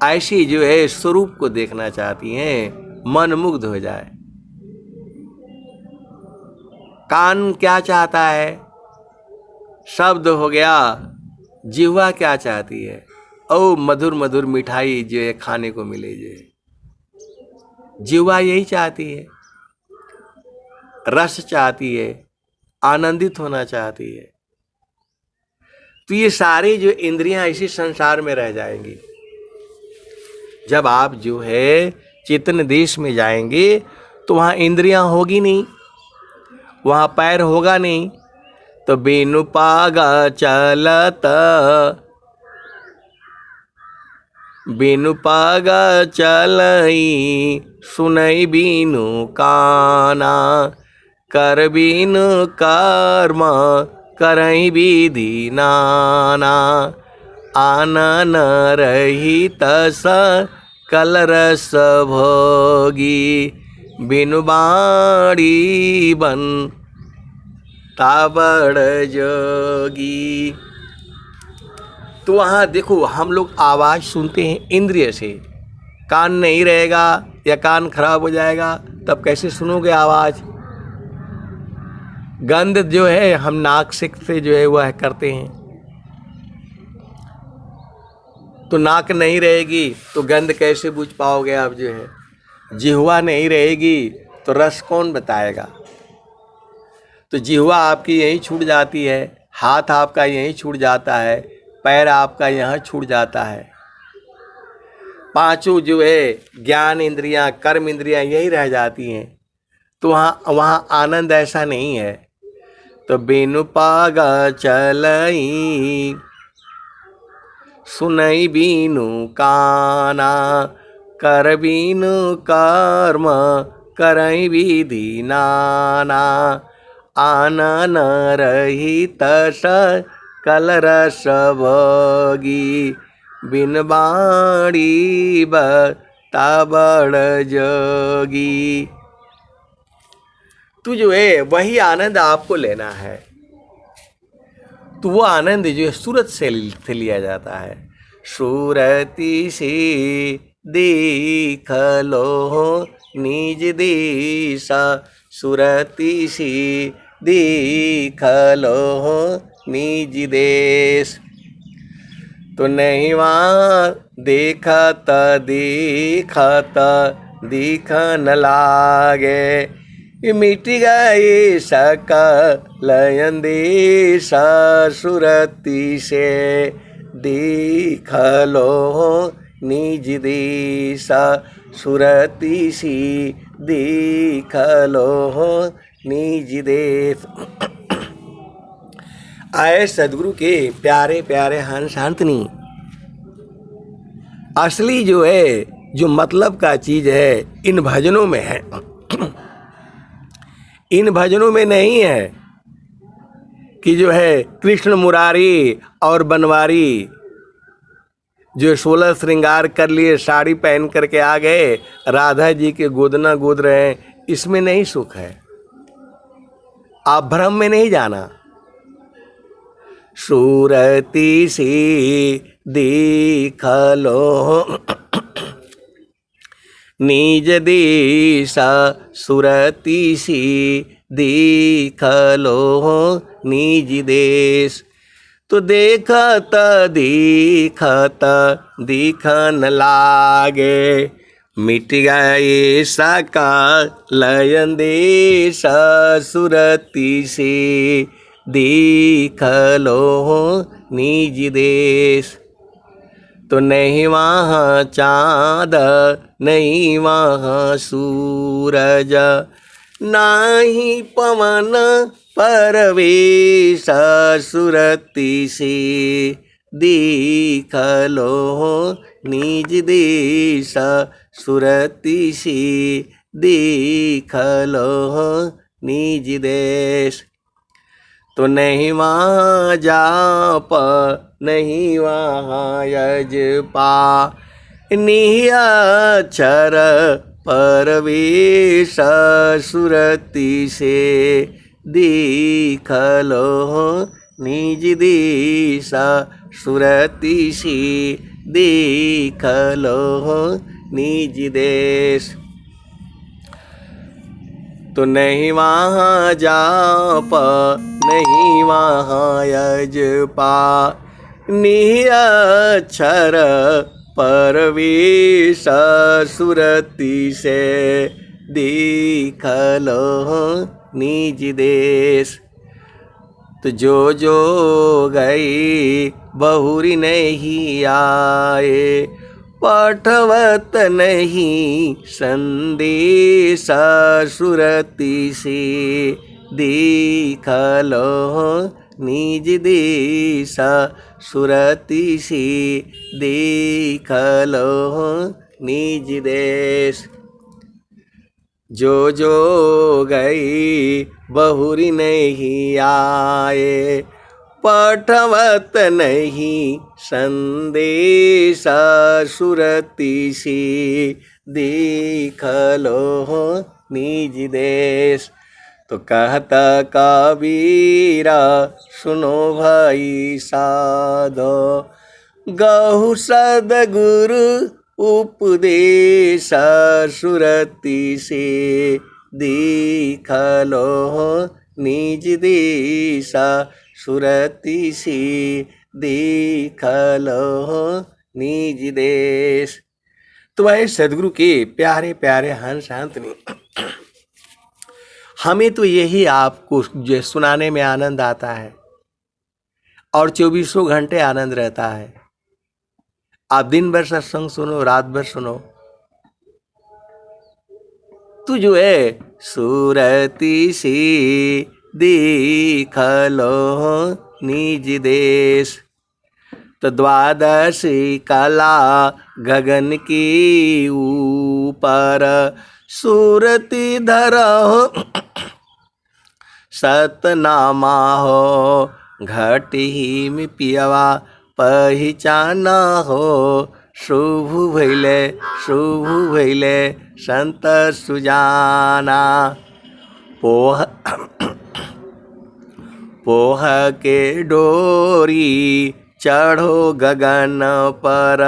ऐसी जो है स्वरूप को देखना चाहती हैं, मन मुग्ध हो जाए। कान क्या चाहता है? शब्द हो गया। जिह्वा क्या चाहती है? ओ मधुर मधुर मिठाई जो है खाने को मिले। जो जिह्वा यही चाहती है, रस चाहती है, आनंदित होना चाहती है। तो ये सारी जो इंद्रियां इसी संसार में रह जाएंगी। जब आप जो है चेतन देश में जाएंगे तो वहाँ इंद्रियां होगी नहीं, वहाँ पैर होगा नहीं। तो बिनु पागा चलत, बिनु पागा चलई, सुनई बिनु काना, कर बिनु कर्म करई विधि नाना, आनन रहित सकल रस भोगी, बिनु बाणी बन ताबड़ जोगी। तो वहाँ देखो, हम लोग आवाज़ सुनते हैं इंद्रिय से। कान नहीं रहेगा या कान खराब हो जाएगा तब कैसे सुनोगे आवाज़? गंध जो है हम नाक से जो है वह करते हैं। तो नाक नहीं रहेगी तो गंध कैसे बुझ पाओगे आप? जो है जिह्वा नहीं रहेगी तो रस कौन बताएगा? तो जिह्वा आपकी यहीं छूट जाती है, हाथ आपका यहीं छूट जाता है, पैर आपका यहाँ छूट जाता है। पांचों जो है ज्ञान इंद्रियां, कर्म इंद्रियां यही रह जाती हैं। तो वहाँ आनंद ऐसा नहीं है। तो बिनु पागा चलई, सुनई बिनु काना, कर बिनु कर्म करई विधि नाना, आनन रहित सकल रस भोगी, बिन बाणी ताबड़ जोगी। तो जो है वही आनंद आपको लेना है। तो वो आनंद जो है सूरत से लिया जाता है। सूरती से देख लो निज देशा, सूरती से देख लो निज देश। तो नहीं वहाँ देखत देखत दिखन लागे, मिट गए सकल अंदेश, सूरती से देख लो निज देश, सूरती से देख लो निज देश। आए सदगुरु के प्यारे प्यारे हंस हंतनी। असली जो है, जो मतलब का चीज है, इन भजनों में है। इन भजनों में नहीं है कि जो है कृष्ण मुरारी और बनवारी जो 16 श्रृंगार कर लिए, साड़ी पहन करके आ गए, राधा जी के गोदना गोद रहे हैं। इसमें नहीं सुख है। आप भ्रम में नहीं जाना। सूरती से देख लो निज देशा, सूरती से देख लो निज देश। तो देखत देखत दिखन लागे, मिट गए सकल अंदेश, सूरती से देख लो निज देश। तो नहीं वहाँ चाँद नहीं वहाँ सूरज, नाही पवन परवेश, सूरती से देख लो निज देश, सुरति सी दीख लो निज देश। तो नहीं वहाँ जाप नहीं वहाँ यजपा, निअक्षर परवेश सुरति से दीख लो निज देश। सुरति से दीख लो निज देश। तो नहीं वहाँ जाप नहीं वहाँ यजपा, निअक्षर परवेश सुरति से दीख लो निज देश। तो जो गई बहुरी नहीं आए, पठवत नहीं संदेश सुरति से दीख लो निज देश। सुरति से दीख लो निज देश। जो गई बहुरी नहीं आए, पठवत नहीं संदेश सुरति से दीख लो निज देश। तो कहता कबीरा सुनो भाई साधो, गहु सद्गुरु उपदेश सुरति से दीख लो निज देश। सुरति से दीख लो निज देश। तो वह सदगुरु के प्यारे प्यारे हंस हंतनी, हमें तो यही आपको जो सुनाने में आनंद आता है और 24 घंटे आनंद रहता है। आप दिन भर सत्संग सुनो, रात भर सुनो, तो जो है सुरति से दीख लो निज देश। तो द्वादशी कला गगन की ऊपर, सुरति धरो सतनामा हो, घट ही में पियवा पहचाना हो। शुभ भैले संत सुजाना, पोह के डोरी चढ़ो गगन पर,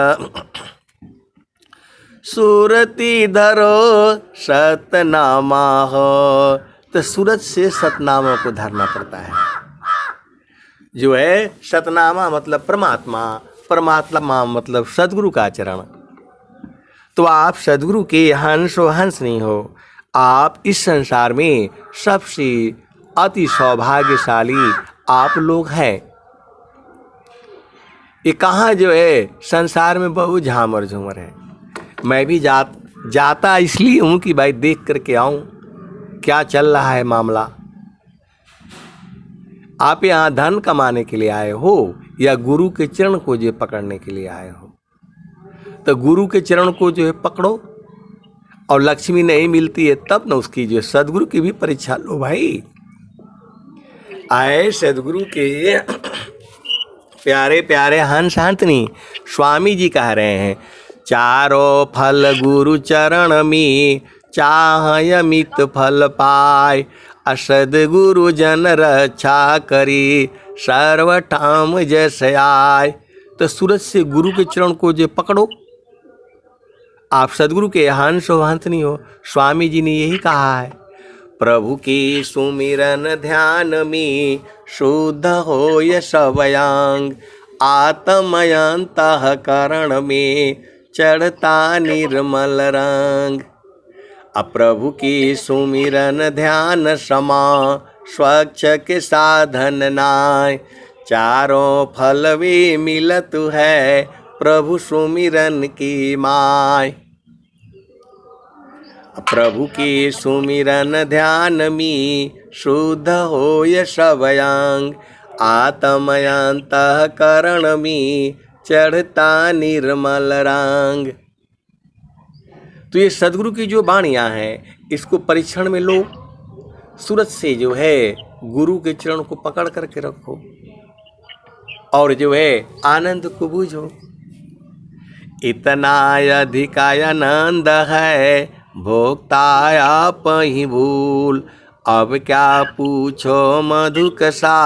सुरति धरो सतनामा हो। तो सूरत से सतनामा को धरना पड़ता है। जो है सतनामा मतलब परमात्मा, परमात्मा मतलब सदगुरु का आचरण। तो आप सदगुरु के हंसो हंस नहीं हो, आप इस संसार में सबसे अति सौभाग्यशाली आप लोग हैं। ये कहाँ जो है संसार में बहुत झामर झूमर है। मैं भी जाता इसलिए हूँ कि भाई देख करके आऊँ क्या चल रहा है मामला। आप यहाँ धन कमाने के लिए आए हो या गुरु के चरण को जो पकड़ने के लिए आए हो? तो गुरु के चरण को जो है पकड़ो, और लक्ष्मी नहीं मिलती है तब न उसकी जो सदगुरु की भी परीक्षा लो भाई। आए सदगुरु के प्यारे प्यारे हंस हंतनी स्वामी जी कह रहे हैं, चारों फल गुरु चरण में चाह अमित फल पाए, असद गुरु जन रक्षा करी सर्वठाम जैस आय। तो सूरज से गुरु के चरण को जो पकड़ो, आप सदगुरु के हंस हो हंतनी हो। स्वामी जी ने यही कहा है, प्रभु की सुमिरन ध्यान में शुद्ध होय सबयांग, आत्मयंतः करण में चढ़ता निर्मल रंग। अप्रभु की सुमिरन ध्यान समा स्वच्छ के साधन नाय, चारों फल वे मिलत है प्रभु सुमिरन की माय। प्रभु की सुमिरन ध्यान में शुद्ध होय सबयांग, आत्मयंतः करण में चढ़ता निर्मल रंग। तो ये सदगुरु की जो वाणियाँ हैं इसको परीक्षण में लो, सूरत से जो है गुरु के चरण को पकड़ करके रखो और जो है आनंद को बूझो। इतना अधिक आनंद है भोक्ता आप ही भूल, अब क्या पूछो मधुक सा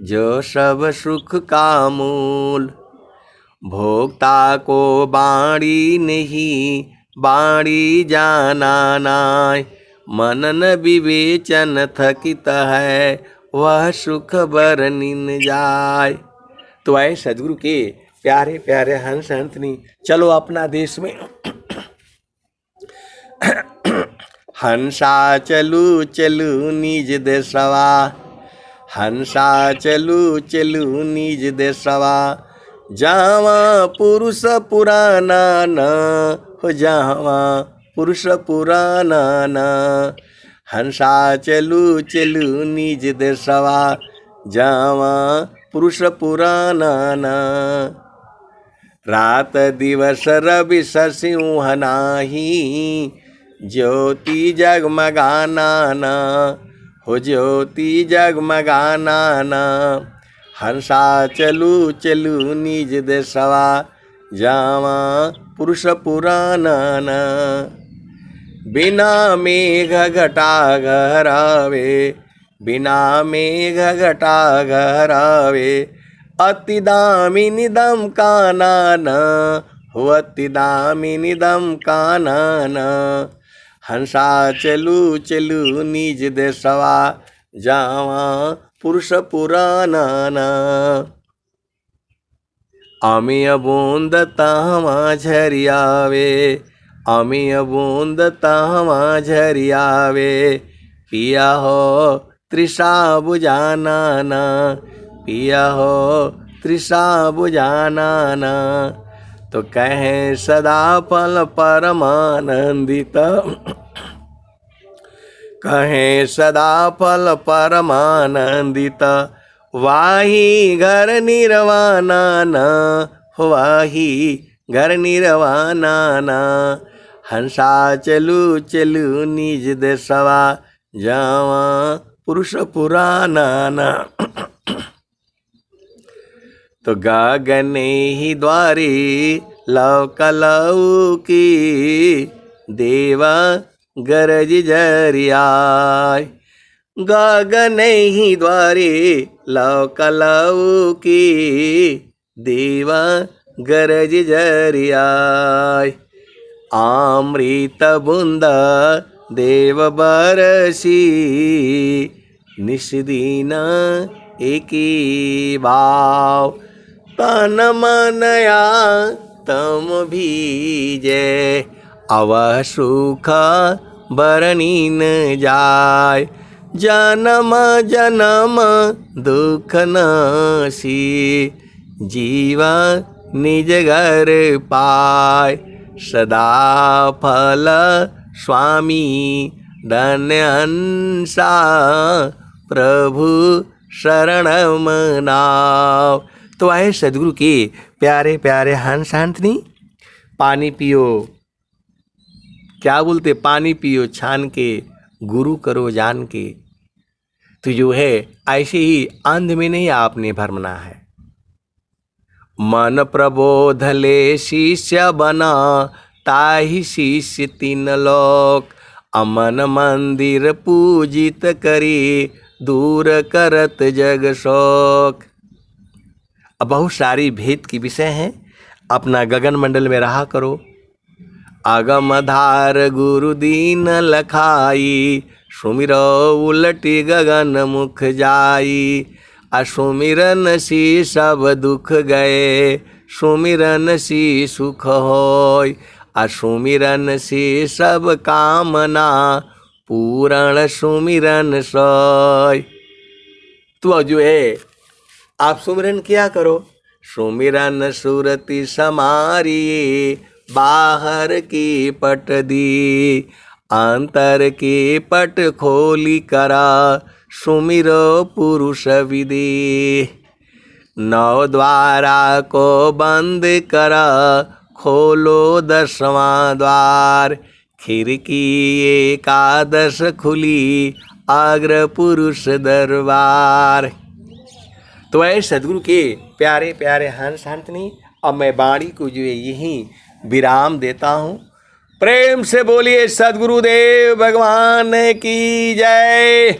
जो सब सुख का मूल। भोक्ता को बाणी नहीं बाणी जाना नाय, मनन विवेचन थकित है वह सुख बरनिन जाय। तो आए सदगुरु के प्यारे प्यारे हंस हंसनी, चलो अपना देश में हंसा चलू चलू निज देशवा, हंसा चलू चलू निज देशवा, जावा पुरुष पुराना न हो, जावा पुरुष पुराना न। हंसा चलू चलू निज देशवा, जावा पुरुष पुराना न। रात दिवस रवि शशिंह नाही, ज्योति जगमगाना न हो, ज्योति जगमगाना न। हंसा चलू चलू निज देशवा, जावा पुरुष पुराना न। बिना मेघ घटा घरावे, बिना मेघ घटा घरावे, अति दामिनी दम काना न हो, अति दामिनी दम काना न। हंसा चलू चलू निज देशवा, जावा पुरुष पुराना न। अमिय बूंद तहमा झरियावे, अमिय बूंद तहमा झरियावे, पिया हो तृषा बुझाना न, पिया हो तृषा बुझाना न। तो कहें सदा फल परमानंदित, कहें सदा फल परमानंदित, वाही घर निर्वाणा न हो, वाही घर निर्वाणा न। हंसा चलू चलू निज देशवा, जावा पुरुष पुराना न। तो गगने ही द्वारे लव कलऊ की, देवा गरज जरियाय। गगने ही द्वारे लव कलऊ की, देवा गरज जरियाय। अमृत बूंद देव बरसी, निष्दीन एकी भाव। तन मनया तम भीजे, अवह सुख बरनीन जाय। जन्म जन्म दुख नासी, जीवा निज घर पाय। सदा फल स्वामी धन्य हंसा, प्रभु शरणम नाव। तो आए सदगुरु के प्यारे प्यारे हंस हंसनी, पानी पियो, क्या बोलते, पानी पियो छान के, गुरु करो जान के। तो जो है ऐसे ही अंध में नहीं आपने भरमना है। मन प्रबोध ले शिष्य बना, ताहि शिष्य तीन लोक। अमन मंदिर पूजित करी, दूर करत जग शोक। अब बहुत सारी भेद की विषय हैं, अपना गगन मंडल में रहा करो। आगम धार गुरु दीन लखाई, सुमिरो उलटी गगन मुख जाई। असुमिरन सी सब दुख गए, सुमिरन सी सुख होय। असुमिरन सी सब कामना, पूरण सुमिरन सोय। तो जो है आप सुमिरन किया करो। सुमिरन सुरति समारी, बाहर की पट दी। अंतर की पट खोली करा, सुमिरो पुरुष विदि। नौ द्वारा को बंद करा, खोलो 10वां द्वार। खिड़की एकादश खुली आग्र पुरुष दरबार। तो ऐ सदगुरु के प्यारे प्यारे हंस हंसनी, अब मैं वाणी को जो है यहीं विराम देता हूँ। प्रेम से बोलिए सदगुरुदेव भगवान की जय।